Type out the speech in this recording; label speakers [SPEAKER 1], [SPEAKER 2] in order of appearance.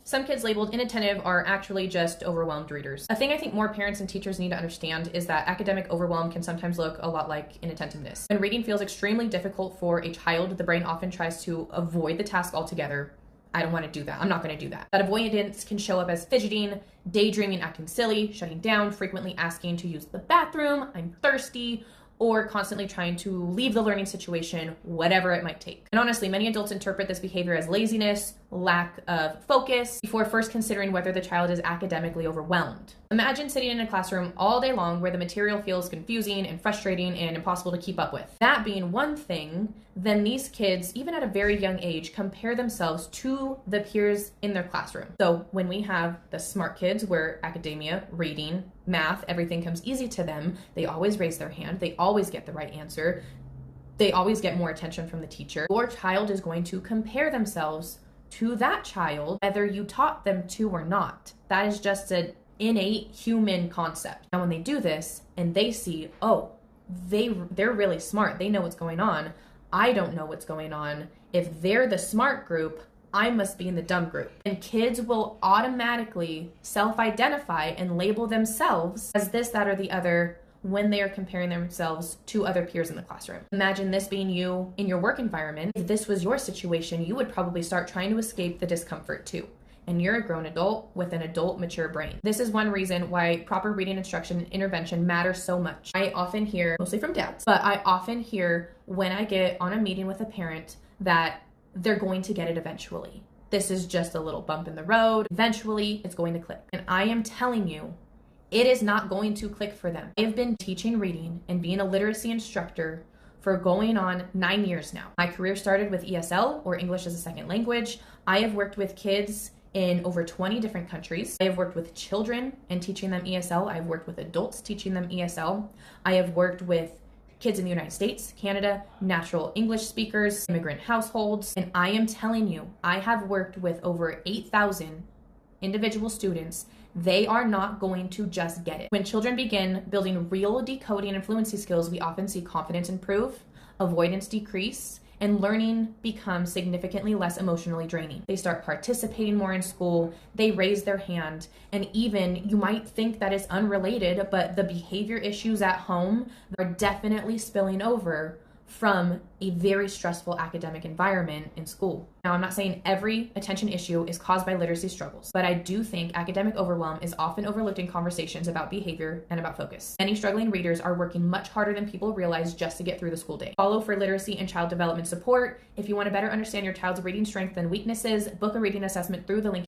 [SPEAKER 1] Some kids labeled inattentive are actually just overwhelmed readers. A thing I think more parents and teachers need to understand is that academic overwhelm can sometimes look a lot like inattentiveness. When reading feels extremely difficult for a child, the brain often tries to avoid the task altogether. I don't want to do that. I'm not going to do that. That avoidance can show up as fidgeting, daydreaming, acting silly, shutting down, frequently asking to use the bathroom, I'm thirsty, or constantly trying to leave the learning situation, whatever it might take. And honestly, many adults interpret this behavior as laziness, lack of focus, before first considering whether the child is academically overwhelmed. Imagine sitting in a classroom all day long where the material feels confusing and frustrating and impossible to keep up with. That being one thing, then these kids, even at a very young age, compare themselves to the peers in their classroom. So when we have the smart kids where academia, reading, math, everything comes easy to them, they always raise their hand, they always get the right answer, they always get more attention from the teacher. Your child is going to compare themselves to that child, whether you taught them to or not. That is just an innate human concept. Now when they do this and they see, oh, they're really smart, they know what's going on, I don't know what's going on. If they're the smart group, I must be in the dumb group. And kids will automatically self-identify and label themselves as this, that, or the other when they are comparing themselves to other peers in the classroom. Imagine this being you in your work environment. If this was your situation, you would probably start trying to escape the discomfort too. And you're a grown adult with an adult mature brain. This is one reason why proper reading instruction and intervention matters so much. I often hear, mostly from dads, but I often hear when I get on a meeting with a parent that they're going to get it eventually. This is just a little bump in the road. Eventually, it's going to click. And I am telling you, it is not going to click for them. I have been teaching reading and being a literacy instructor for going on 9 years now. My career started with ESL, or English as a Second Language. I have worked with kids in over 20 different countries. I have worked with children and teaching them ESL. I've worked with adults teaching them ESL. I have worked with kids in the United States, Canada, natural English speakers, immigrant households. And I am telling you, I have worked with over 8,000 individual students. They are not going to just get it. When children begin building real decoding and fluency skills, we often see confidence improve, avoidance decrease, and learning becomes significantly less emotionally draining. They start participating more in school, they raise their hand, and even you might think that it's unrelated, but the behavior issues at home are definitely spilling over from a very stressful academic environment in school. Now, I'm not saying every attention issue is caused by literacy struggles, but I do think academic overwhelm is often overlooked in conversations about behavior and about focus. Many struggling readers are working much harder than people realize just to get through the school day. Follow for literacy and child development support. If you want to better understand your child's reading strengths and weaknesses, book a reading assessment through the link